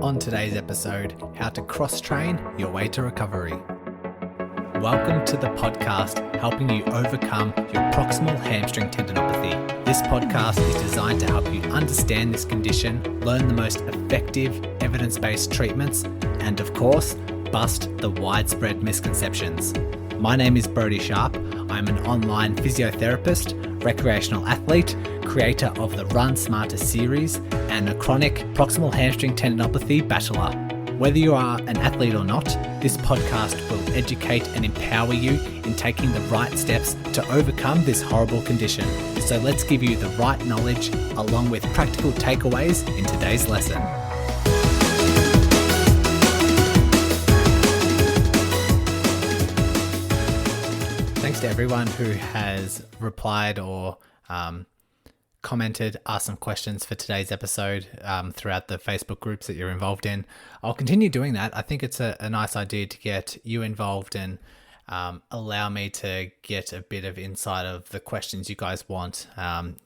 On today's episode, how to cross-train your way to recovery. Welcome to the podcast helping you overcome your proximal hamstring tendinopathy. This podcast is designed to help you understand this condition, learn the most effective evidence-based treatments, and of course, bust the widespread misconceptions. My name is Brodie Sharpe. I'm an online physiotherapist, recreational athlete, creator of the Run Smarter series, and a chronic proximal hamstring tendinopathy battler. Whether you are an athlete or not, this podcast will educate and empower you in taking the right steps to overcome this horrible condition. So let's give you the right knowledge along with practical takeaways in today's lesson. Thanks to everyone who has replied or commented, asked some questions for today's episode throughout the Facebook groups that you're involved in. I'll continue doing that. I think it's a nice idea to get you involved and allow me to get a bit of insight of the questions you guys want.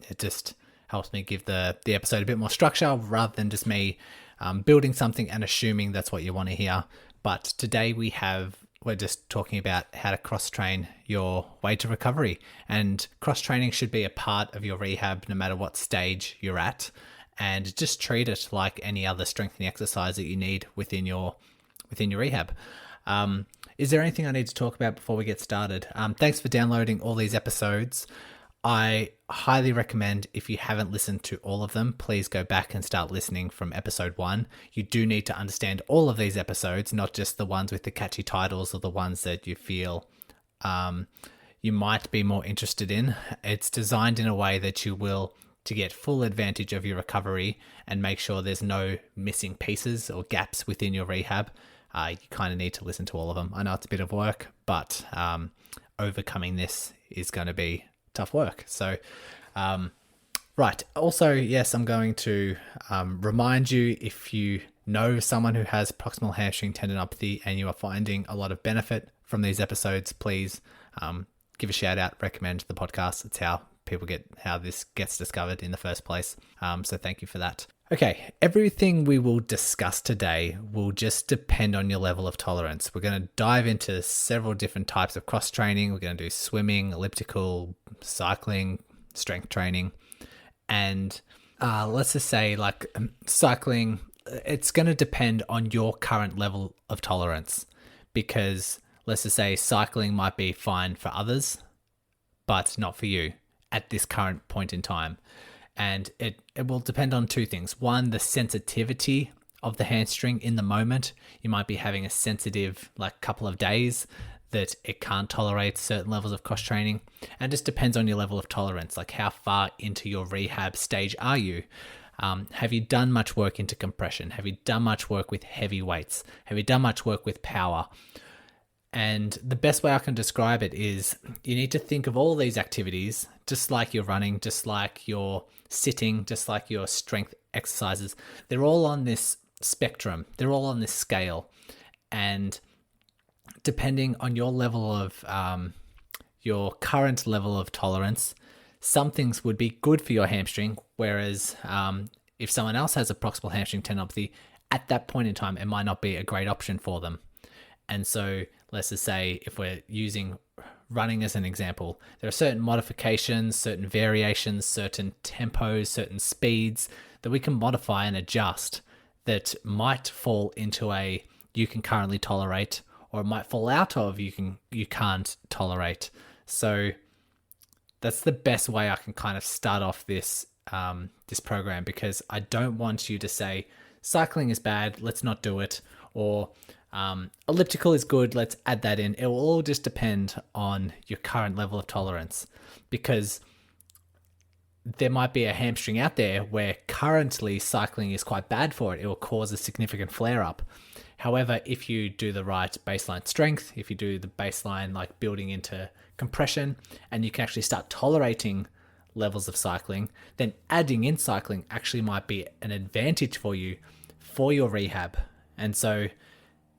It just helps me give the episode a bit more structure rather than just me building something and assuming that's what you want to hear. But today we're just talking about how to cross-train your way to recovery. And cross-training should be a part of your rehab no matter what stage you're at. And just treat it like any other strengthening exercise that you need within your rehab. Is there anything I need to talk about before we get started? Thanks for downloading all these episodes. I highly recommend, if you haven't listened to all of them, please go back and start listening from episode 1. You do need to understand all of these episodes, not just the ones with the catchy titles or the ones that you feel you might be more interested in. It's designed in a way that you will to get full advantage of your recovery and make sure there's no missing pieces or gaps within your rehab. You kind of need to listen to all of them. I know it's a bit of work, but overcoming this is going to be tough work. So, right. Also, yes, I'm going to remind you, if you know someone who has proximal hamstring tendinopathy and you are finding a lot of benefit from these episodes, please give a shout out, recommend the podcast. It's how this gets discovered in the first place. So thank you for that. Okay, everything we will discuss today will just depend on your level of tolerance. We're going to dive into several different types of cross training. We're going to do swimming, elliptical, cycling, strength training. And let's just say like cycling, it's going to depend on your current level of tolerance, because let's just say cycling might be fine for others, but not for you at this current point in time. And it will depend on two things. One, the sensitivity of the hamstring in the moment. You might be having a sensitive couple of days that it can't tolerate certain levels of cross training. And it just depends on your level of tolerance, like how far into your rehab stage are you? Have you done much work into compression? Have you done much work with heavy weights? Have you done much work with power? And the best way I can describe it is you need to think of all these activities, just like you're running, just like you're sitting, just like your strength exercises. They're all on this spectrum. They're all on this scale. And depending on your level of, your current level of tolerance, some things would be good for your hamstring, whereas if someone else has a proximal hamstring tendinopathy, at that point in time, it might not be a great option for them. And so let's just say if we're using running as an example, there are certain modifications, certain variations, certain tempos, certain speeds that we can modify and adjust that might fall into a you can currently tolerate, or it might fall out of you can't tolerate. So that's the best way I can kind of start off this this program, because I don't want you to say cycling is bad, let's not do it, or elliptical is good, let's add that in. It will all just depend on your current level of tolerance, because there might be a hamstring out there where currently cycling is quite bad for it. It will cause a significant flare up. However, if you do the right baseline strength, if you do the baseline building into compression, and you can actually start tolerating levels of cycling, then adding in cycling actually might be an advantage for you for your rehab. And so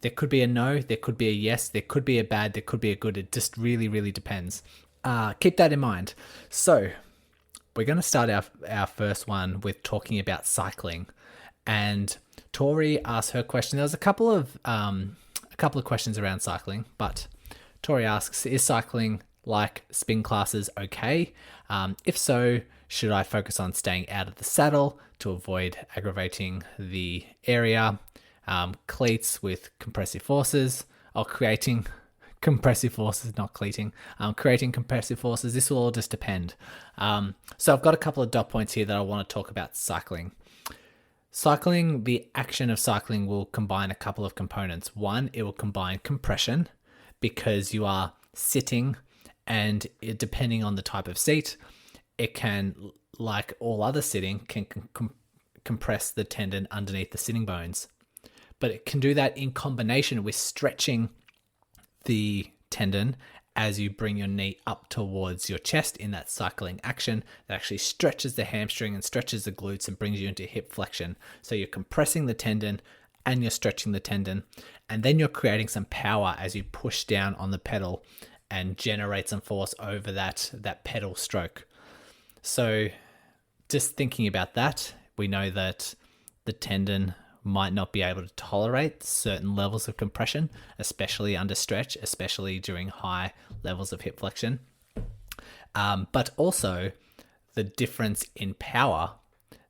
there could be a no, there could be a yes, there could be a bad, there could be a good. It just really, really depends. Keep that in mind. So we're going to start our first one with talking about cycling. And Tori asked her question. There was a couple of questions around cycling, but Tori asks, is cycling like spin classes okay? If so, should I focus on staying out of the saddle to avoid aggravating the area? Cleats with compressive forces, or creating compressive forces, not cleating, creating compressive forces. This will all just depend. So I've got a couple of dot points here that I want to talk about cycling. Cycling, the action of cycling will combine a couple of components. One, it will combine compression because you are sitting, and depending on the type of seat, it can, like all other sitting, can compress the tendon underneath the sitting bones. But it can do that in combination with stretching the tendon as you bring your knee up towards your chest in that cycling action. That actually stretches the hamstring and stretches the glutes and brings you into hip flexion. So you're compressing the tendon and you're stretching the tendon, and then you're creating some power as you push down on the pedal and generate some force over that pedal stroke. So just thinking about that, we know that the tendon might not be able to tolerate certain levels of compression, especially under stretch, especially during high levels of hip flexion. But also the difference in power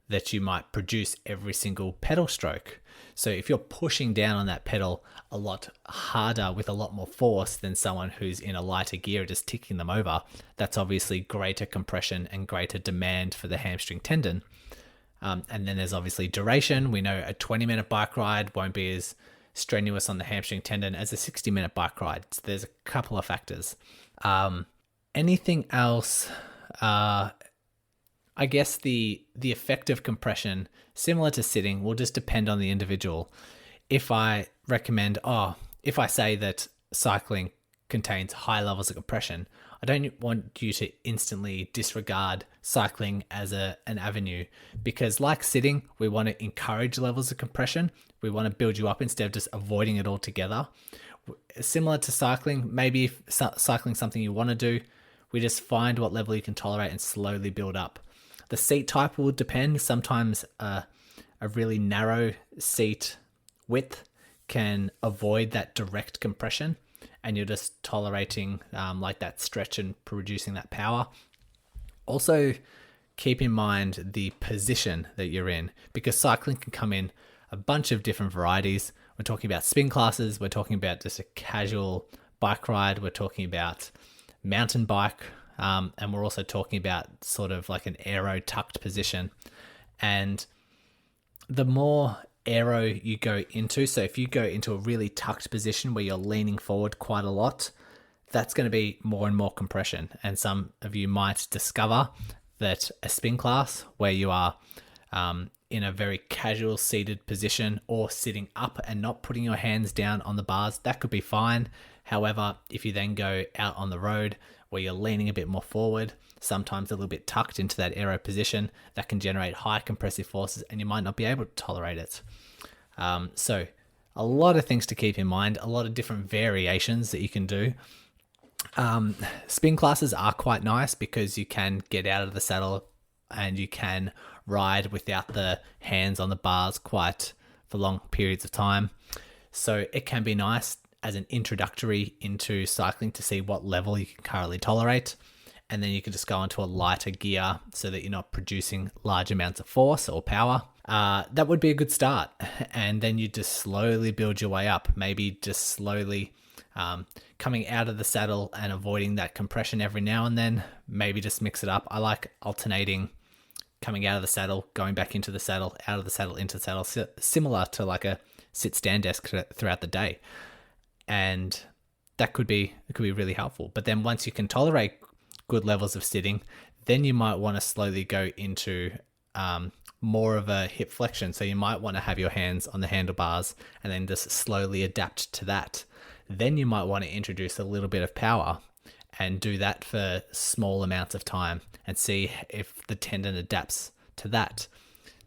that you might produce every single pedal stroke. So if you're pushing down on that pedal a lot harder with a lot more force than someone who's in a lighter gear just ticking them over, that's obviously greater compression and greater demand for the hamstring tendon. And then there's obviously duration. We know a 20-minute bike ride won't be as strenuous on the hamstring tendon as a 60-minute bike ride. So there's a couple of factors. Anything else? I guess the effect of compression, similar to sitting, will just depend on the individual. If I say that cycling contains high levels of compression, I don't want you to instantly disregard cycling as an avenue, because like sitting, we want to encourage levels of compression. We want to build you up instead of just avoiding it altogether. Similar to cycling, maybe if cycling is something you want to do, we just find what level you can tolerate and slowly build up. The seat type will depend. Sometimes a really narrow seat width can avoid that direct compression, and you're just tolerating like that stretch and producing that power. Also, keep in mind the position that you're in, because cycling can come in a bunch of different varieties. We're talking about spin classes, we're talking about just a casual bike ride, we're talking about mountain bike, and we're also talking about sort of like an aero tucked position. And the more aero you go into, so if you go into a really tucked position where you're leaning forward quite a lot, that's going to be more and more compression. And some of you might discover that a spin class where you are in a very casual seated position or sitting up and not putting your hands down on the bars, that could be fine. However, if you then go out on the road where you're leaning a bit more forward, sometimes a little bit tucked into that aero position, that can generate high compressive forces and you might not be able to tolerate it. So a lot of things to keep in mind, a lot of different variations that you can do. Spin classes are quite nice because you can get out of the saddle and you can ride without the hands on the bars quite for long periods of time. So it can be nice as an introductory into cycling to see what level you can currently tolerate. And then you can just go into a lighter gear so that you're not producing large amounts of force or power. That would be a good start. And then you just slowly build your way up, maybe just slowly coming out of the saddle and avoiding that compression every now and then. Maybe just mix it up. I like alternating coming out of the saddle, going back into the saddle, out of the saddle, into the saddle, similar to like a sit-stand desk throughout the day. And that could be really helpful. But then once you can tolerate good levels of sitting, then you might want to slowly go into more of a hip flexion. So you might want to have your hands on the handlebars and then just slowly adapt to that. Then you might want to introduce a little bit of power and do that for small amounts of time and see if the tendon adapts to that.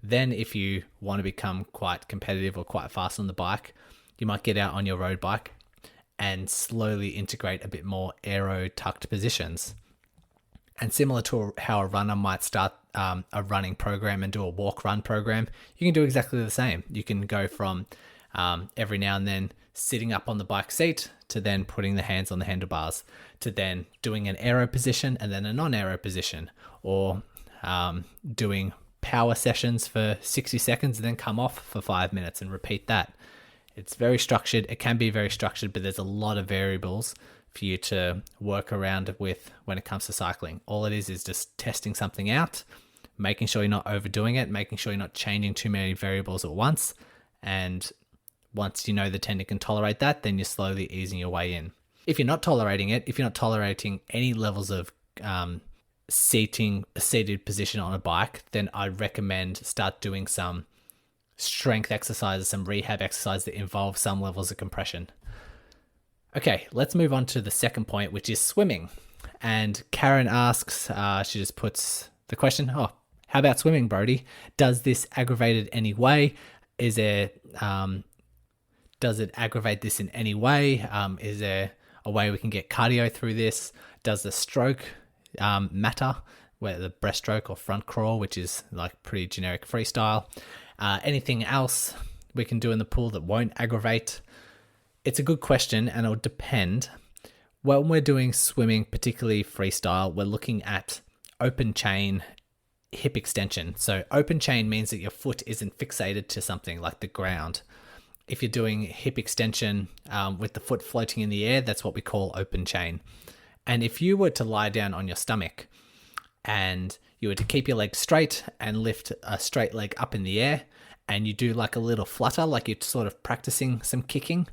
Then if you want to become quite competitive or quite fast on the bike, you might get out on your road bike and slowly integrate a bit more aero tucked positions. And similar to how a runner might start a running program and do a walk-run program, you can do exactly the same. You can go from every now and then sitting up on the bike seat to then putting the hands on the handlebars to then doing an aero position and then a non-aero position, or doing power sessions for 60 seconds and then come off for 5 minutes and repeat that. It's very structured. It can be very structured, but there's a lot of variables for you to work around with when it comes to cycling. All it is just testing something out, making sure you're not overdoing it, making sure you're not changing too many variables at once. And once you know the tendon can tolerate that, then you're slowly easing your way in. If you're not tolerating it, if you're not tolerating any levels of a seated position on a bike, then I'd recommend start doing some strength exercises, some rehab exercises that involve some levels of compression. Okay, let's move on to the second point, which is swimming. And Karen asks, she just puts the question, how about swimming, Brodie? Does this aggravate it any way? Does it aggravate this in any way? Is there a way we can get cardio through this? Does the stroke matter? Whether the breaststroke or front crawl, which is like pretty generic freestyle. Anything else we can do in the pool that won't aggravate? It's a good question, and it'll depend. When we're doing swimming, particularly freestyle, we're looking at open chain hip extension. So open chain means that your foot isn't fixated to something like the ground. If you're doing hip extension with the foot floating in the air, that's what we call open chain. And if you were to lie down on your stomach and you were to keep your leg straight and lift a straight leg up in the air, and you do like a little flutter, like you're sort of practicing some kicking,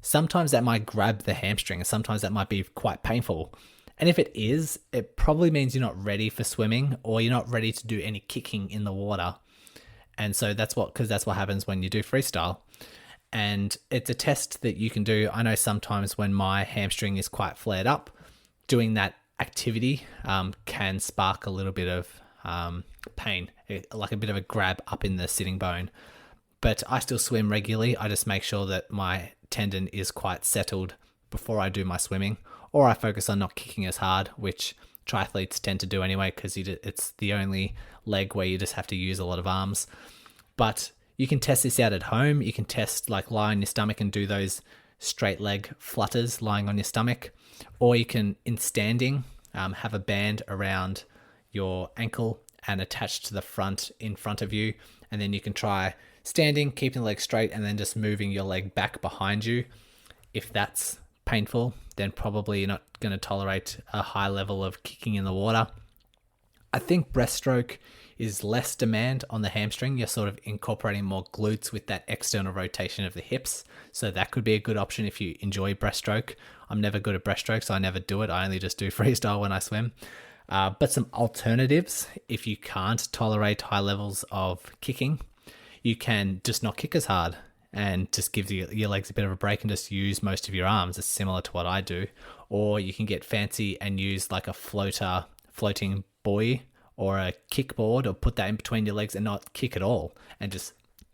sometimes that might grab the hamstring, and sometimes that might be quite painful. And if it is, it probably means you're not ready for swimming, or you're not ready to do any kicking in the water. And so that's what happens when you do freestyle. And it's a test that you can do. I know sometimes when my hamstring is quite flared up, doing that activity can spark a little bit of pain, like a bit of a grab up in the sitting bone. But I still swim regularly. I just make sure that my tendon is quite settled before I do my swimming, or I focus on not kicking as hard, which triathletes tend to do anyway, because it's the only leg where you just have to use a lot of arms. But you can test this out at home. You can test, like, lie on your stomach and do those straight leg flutters lying on your stomach, or you can, in standing, have a band around your ankle and attached to the front in front of you, and then you can try standing, keeping the leg straight, and then just moving your leg back behind you. If that's painful, then probably you're not going to tolerate a high level of kicking in the water. I think breaststroke is less demand on the hamstring. You're sort of incorporating more glutes with that external rotation of the hips. So that could be a good option if you enjoy breaststroke. I'm never good at breaststroke, so I never do it. I only just do freestyle when I swim. But some alternatives, if you can't tolerate high levels of kicking, you can just not kick as hard and just give your legs a bit of a break and just use most of your arms. It's similar to what I do. Or you can get fancy and use like a floating buoy or a kickboard, or put that in between your legs and not kick at all and just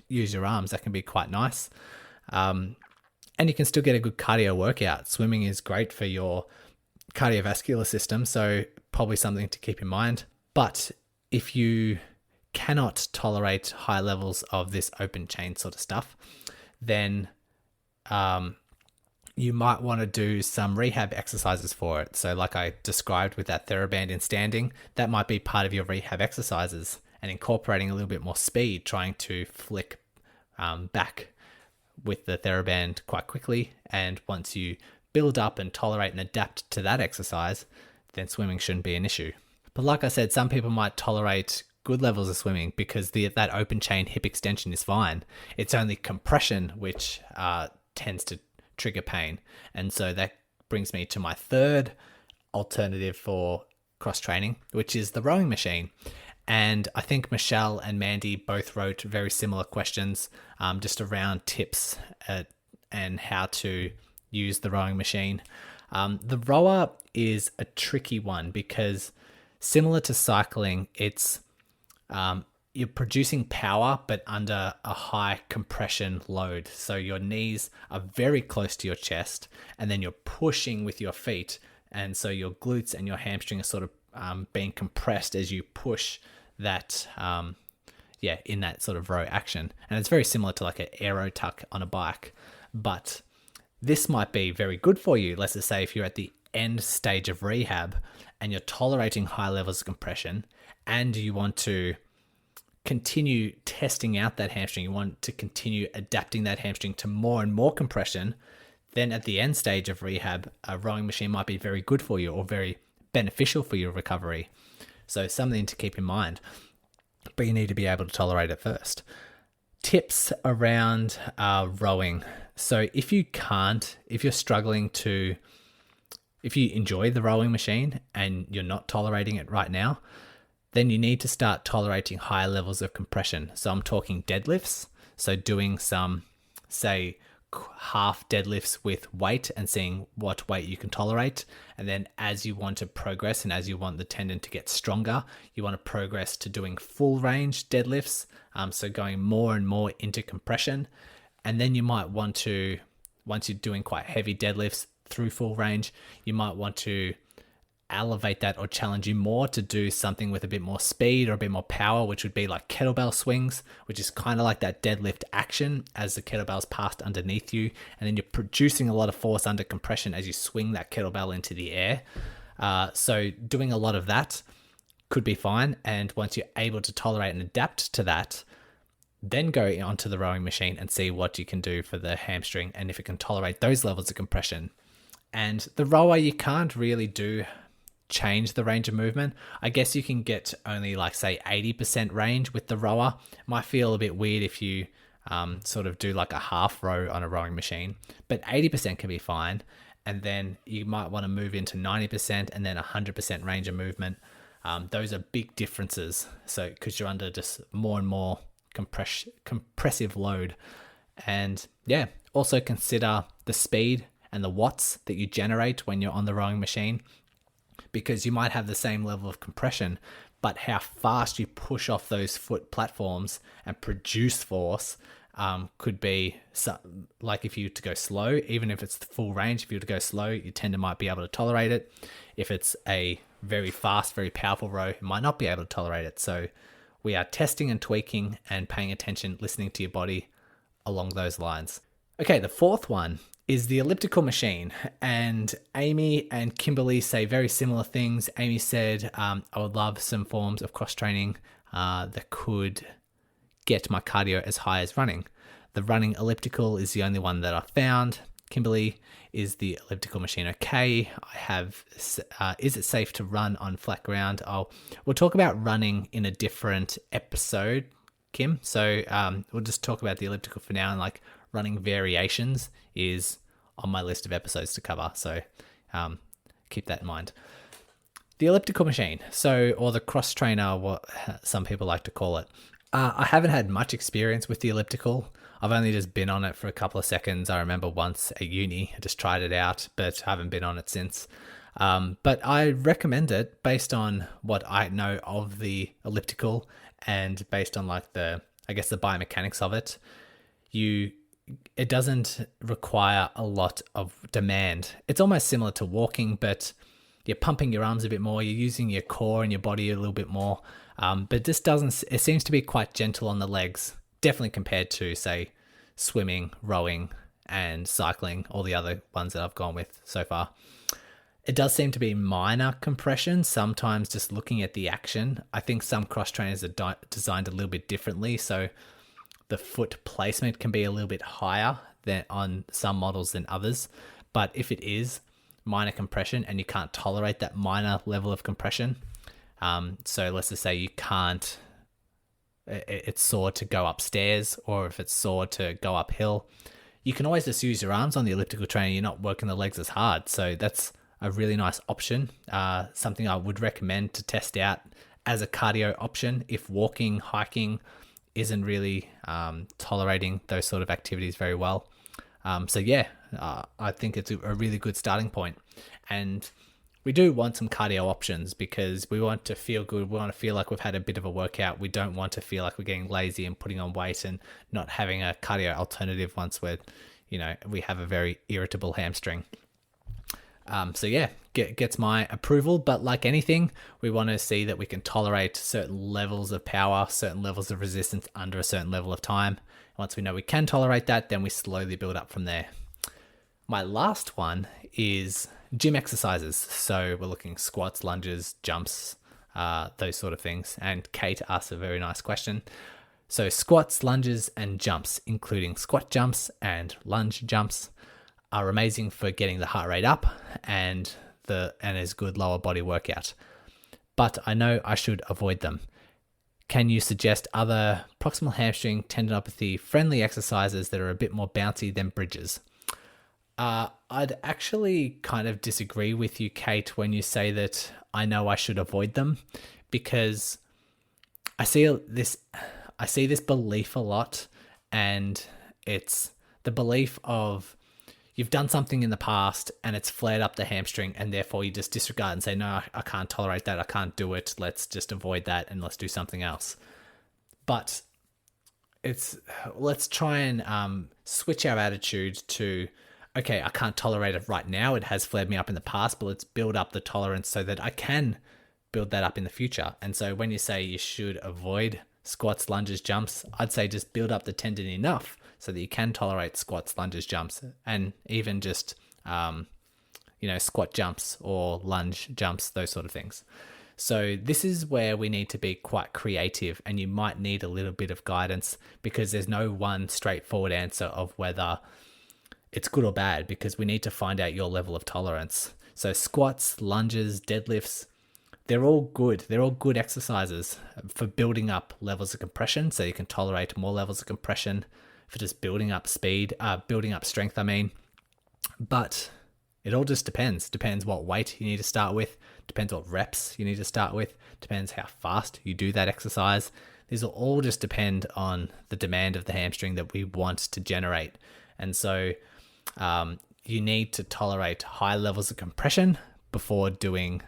use your arms. That can be quite nice. And you can still get a good cardio workout. Swimming is great for your cardiovascular system, so probably something to keep in mind. But if you cannot tolerate high levels of this open chain sort of stuff, then you might want to do some rehab exercises for it. So like I described with that TheraBand in standing, that might be part of your rehab exercises, and incorporating a little bit more speed, trying to flick back with the TheraBand quite quickly. And once you build up and tolerate and adapt to that exercise, then swimming shouldn't be an issue. But like I said, some people might tolerate good levels of swimming because that open chain hip extension is fine. It's only compression which tends to trigger pain. And so that brings me to my third alternative for cross training, which is the rowing machine. And I think Michelle and Mandy both wrote very similar questions just around tips and how to use the rowing machine. The rower is a tricky one because, similar to cycling, it's you're producing power but under a high compression load. So your knees are very close to your chest, and then you're pushing with your feet, and so your glutes and your hamstring are sort of being compressed as you push that, in that sort of row action. And it's very similar to like an aero tuck on a bike, but this might be very good for you. Let's just say if you're at the end stage of rehab and you're tolerating high levels of compression and you want to continue testing out that hamstring, you want to continue adapting that hamstring to more and more compression, then at the end stage of rehab, a rowing machine might be very good for you or very beneficial for your recovery. So something to keep in mind, but you need to be able to tolerate it first. Tips around rowing. So if you're struggling to, if you enjoy the rowing machine and you're not tolerating it right now, then you need to start tolerating higher levels of compression. So I'm talking deadlifts. So doing some, say, half deadlifts with weight and seeing what weight you can tolerate. And then as you want to progress and as you want the tendon to get stronger, you want to progress to doing full range deadlifts. So going more and more into compression. And then you might want to, once you're doing quite heavy deadlifts through full range, you might want to elevate that or challenge you more to do something with a bit more speed or a bit more power, which would be like kettlebell swings, which is kind of like that deadlift action as the kettlebell's passed underneath you. And then you're producing a lot of force under compression as you swing that kettlebell into the air. So doing a lot of that could be fine. And once you're able to tolerate and adapt to that, then go onto the rowing machine and see what you can do for the hamstring and if it can tolerate those levels of compression. And the rower, you can't really change the range of movement. I guess you can get only like say 80% range with the rower. It might feel a bit weird if you sort of do like a half row on a rowing machine, but 80% can be fine. And then you might want to move into 90% and then 100% range of movement. Those are big differences. So because you're under just more and more compressive load. And yeah, also consider the speed and the watts that you generate when you're on the rowing machine, because you might have the same level of compression, but how fast you push off those foot platforms and produce force could be like if you were to go slow, even if it's full range, if you were to go slow, your tendon might be able to tolerate it. If it's a very fast, very powerful row, it might not be able to tolerate it. So we are testing and tweaking and paying attention, listening to your body along those lines. Okay, the fourth one is the elliptical machine. And Amy and Kimberly say very similar things. Amy said, I would love some forms of cross-training that could get my cardio as high as running. The running elliptical is the only one that I found. Kimberly, is the elliptical machine okay? Is it safe to run on flat ground? We'll talk about running in a different episode, Kim. So we'll just talk about the elliptical for now, and like running variations is on my list of episodes to cover. So keep that in mind. The elliptical machine, or the cross trainer, what some people like to call it. I haven't had much experience with the elliptical. I've only just been on it for a couple of seconds. I remember once at uni, I just tried it out, but haven't been on it since. But I recommend it based on what I know of the elliptical and based on like the biomechanics of it. It doesn't require a lot of demand. It's almost similar to walking, but you're pumping your arms a bit more. You're using your core and your body a little bit more. But it seems to be quite gentle on the legs, definitely compared to, say, swimming, rowing, and cycling, all the other ones that I've gone with so far. It does seem to be minor compression, sometimes just looking at the action. I think some cross trainers are designed a little bit differently, so the foot placement can be a little bit higher than on some models than others. But if it is minor compression and you can't tolerate that minor level of compression, so let's just say you can't, it's sore to go upstairs, or if it's sore to go uphill, you can always just use your arms on the elliptical trainer. You're not working the legs as hard. So that's a really nice option. Something I would recommend to test out as a cardio option if walking, hiking isn't really tolerating those sort of activities very well. I think it's a really good starting point. And we do want some cardio options because we want to feel good. We want to feel like we've had a bit of a workout. We don't want to feel like we're getting lazy and putting on weight and not having a cardio alternative once we have a very irritable hamstring. gets my approval. But like anything, we want to see that we can tolerate certain levels of power, certain levels of resistance under a certain level of time. Once we know we can tolerate that, then we slowly build up from there. My last one is gym exercises. So we're looking squats, lunges, jumps, those sort of things. And Kate asked a very nice question. So squats, lunges, and jumps, including squat jumps and lunge jumps, are amazing for getting the heart rate up and is good lower body workout. But I know I should avoid them. Can you suggest other proximal hamstring tendinopathy friendly exercises that are a bit more bouncy than bridges? I'd actually kind of disagree with you, Kate, when you say that I know I should avoid them, because I see this belief a lot, and it's the belief of you've done something in the past and it's flared up the hamstring, and therefore you just disregard and say, no, I can't tolerate that. I can't do it. Let's just avoid that and let's do something else. But let's try and switch our attitude to, okay, I can't tolerate it right now. It has flared me up in the past, but let's build up the tolerance so that I can build that up in the future. And so when you say you should avoid squats, lunges, jumps, I'd say just build up the tendon enough so that you can tolerate squats, lunges, jumps, and even just, squat jumps or lunge jumps, those sort of things. So this is where we need to be quite creative, and you might need a little bit of guidance, because there's no one straightforward answer of whether it's good or bad, because we need to find out your level of tolerance. So squats, lunges, deadlifts, they're all good. They're all good exercises for building up levels of compression, so you can tolerate more levels of compression, for just building up strength, But it all just depends what weight you need to start with, depends what reps you need to start with, depends how fast you do that exercise. These will all just depend on the demand of the hamstring that we want to generate. And so you need to tolerate high levels of compression before doing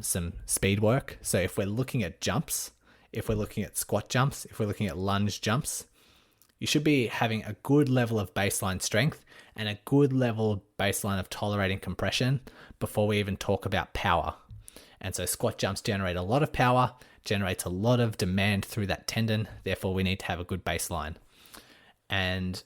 some speed work. So if we're looking at jumps, if we're looking at squat jumps, if we're looking at lunge jumps, you should be having a good level of baseline strength and a good level baseline of tolerating compression before we even talk about power. And so squat jumps generate a lot of power, generates a lot of demand through that tendon. Therefore, we need to have a good baseline. And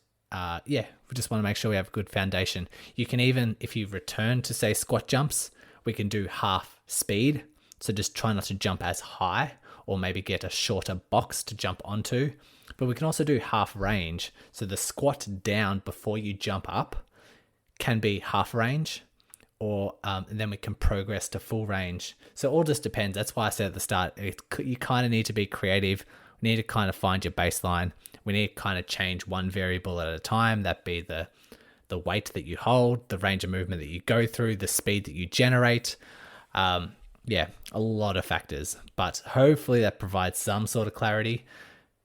we just want to make sure we have a good foundation. You can even, if you return to say squat jumps, we can do half speed. So just try not to jump as high, or maybe get a shorter box to jump onto. But we can also do half range. So the squat down before you jump up can be half range, or and then we can progress to full range. So it all just depends. That's why I said at the start, you kind of need to be creative. We need to kind of find your baseline. We need to kind of change one variable at a time. That be the weight that you hold, the range of movement that you go through, the speed that you generate. A lot of factors, but hopefully that provides some sort of clarity.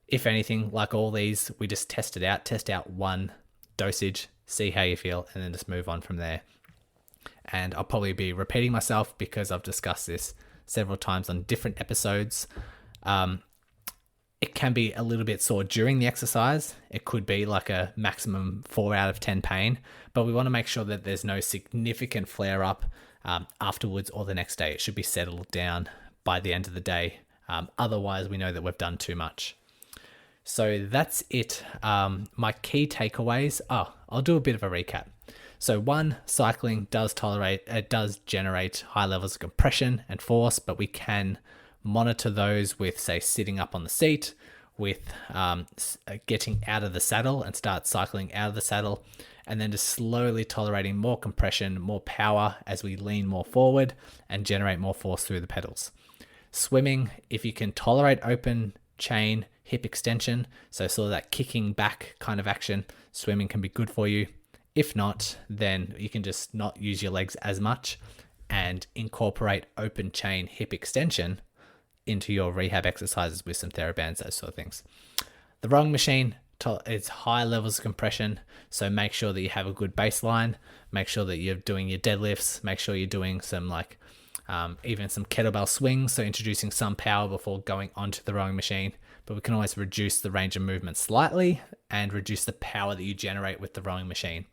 If anything, like all these, we just test out one dosage, see how you feel, and then just move on from there. And I'll probably be repeating myself because I've discussed this several times on different episodes. It can be a little bit sore during the exercise. It could be like a maximum 4 out of 10 pain, but we want to make sure that there's no significant flare up afterwards or the next day. It should be settled down by the end of the day. Otherwise, we know that we've done too much. So that's it. My key takeaways. I'll do a bit of a recap. So 1, cycling does generate high levels of compression and force, but we can monitor those with, say, sitting up on the seat, with getting out of the saddle and start cycling out of the saddle, and then just slowly tolerating more compression, more power as we lean more forward and generate more force through the pedals. Swimming, if you can tolerate open chain hip extension, so sort of that kicking back kind of action, swimming can be good for you. If not, then you can just not use your legs as much and incorporate open chain hip extension into your rehab exercises with some TheraBands, those sort of things. The rowing machine is high levels of compression, so make sure that you have a good baseline. Make sure that you're doing your deadlifts. Make sure you're doing some even some kettlebell swings, so introducing some power before going onto the rowing machine. But we can always reduce the range of movement slightly and reduce the power that you generate with the rowing machine.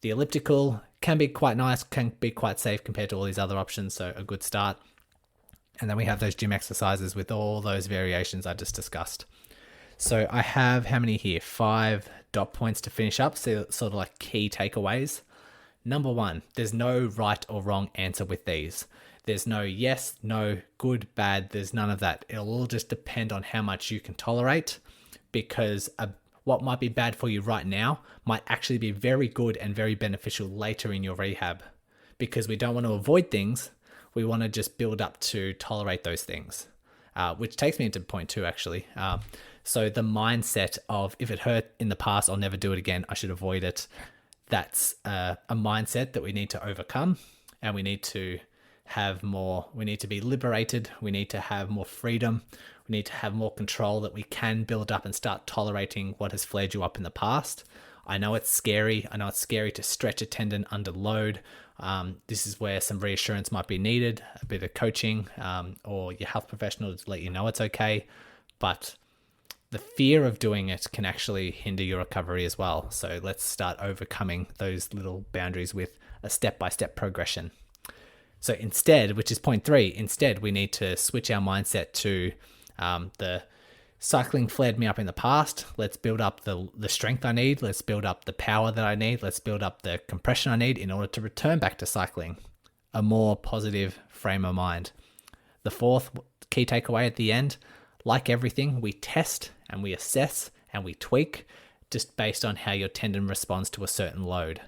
The elliptical can be quite nice, can be quite safe compared to all these other options. So a good start. And then we have those gym exercises with all those variations I just discussed. So I have how many here? 5 dot points to finish up. So sort of like key takeaways. Number 1, there's no right or wrong answer with these. There's no yes, no, good, bad. There's none of that. It'll all just depend on how much you can tolerate, because what might be bad for you right now might actually be very good and very beneficial later in your rehab, because we don't want to avoid things. We want to just build up to tolerate those things, which takes me into point 2, actually. So the mindset of, if it hurt in the past, I'll never do it again, I should avoid it. That's a mindset that we need to overcome, and we need to have more, we need to be liberated, we need to have more freedom, we need to have more control, that we can build up and start tolerating what has flared you up in the past. I know it's scary. I know it's scary to stretch a tendon under load. This is where some reassurance might be needed, a bit of coaching, or your health professional to let you know it's okay. But the fear of doing it can actually hinder your recovery as well. So let's start overcoming those little boundaries with a step-by-step progression. So instead, which is point 3, instead we need to switch our mindset to the cycling flared me up in the past. Let's build up the strength I need. Let's build up the power that I need. Let's build up the compression I need in order to return back to cycling. A more positive frame of mind. The 4th key takeaway at the end, like everything, we test and we assess and we tweak just based on how your tendon responds to a certain load.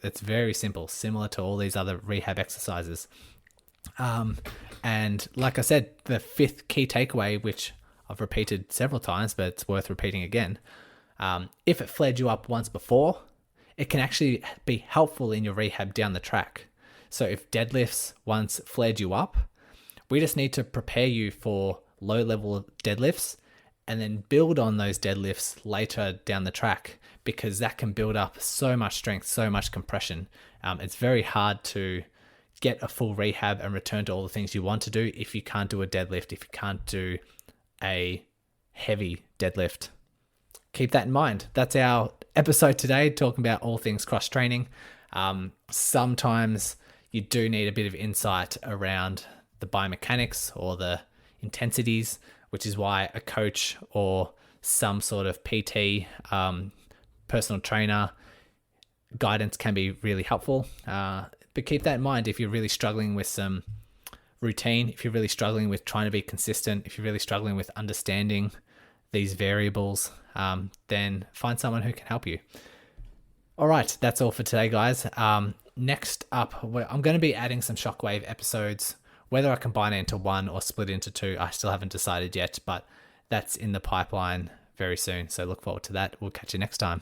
It's very simple, similar to all these other rehab exercises. And like I said, the 5th key takeaway, which I've repeated several times, but it's worth repeating again. If it flared you up once before, it can actually be helpful in your rehab down the track. So if deadlifts once flared you up, we just need to prepare you for low level deadlifts and then build on those deadlifts later down the track, because that can build up so much strength, so much compression. It's very hard to get a full rehab and return to all the things you want to do if you can't do a deadlift, if you can't do a heavy deadlift. Keep that in mind. That's our episode today, talking about all things cross training. Sometimes you do need a bit of insight around the biomechanics or the intensities, which is why a coach or some sort of PT, personal trainer guidance can be really helpful. But keep that in mind if you're really struggling with some routine, if you're really struggling with trying to be consistent, if you're really struggling with understanding these variables, then find someone who can help you. All right, that's all for today, guys. Next up, I'm going to be adding some shockwave episodes. Whether I combine it into 1 or split into 2, I still haven't decided yet, but that's in the pipeline very soon. So look forward to that. We'll catch you next time.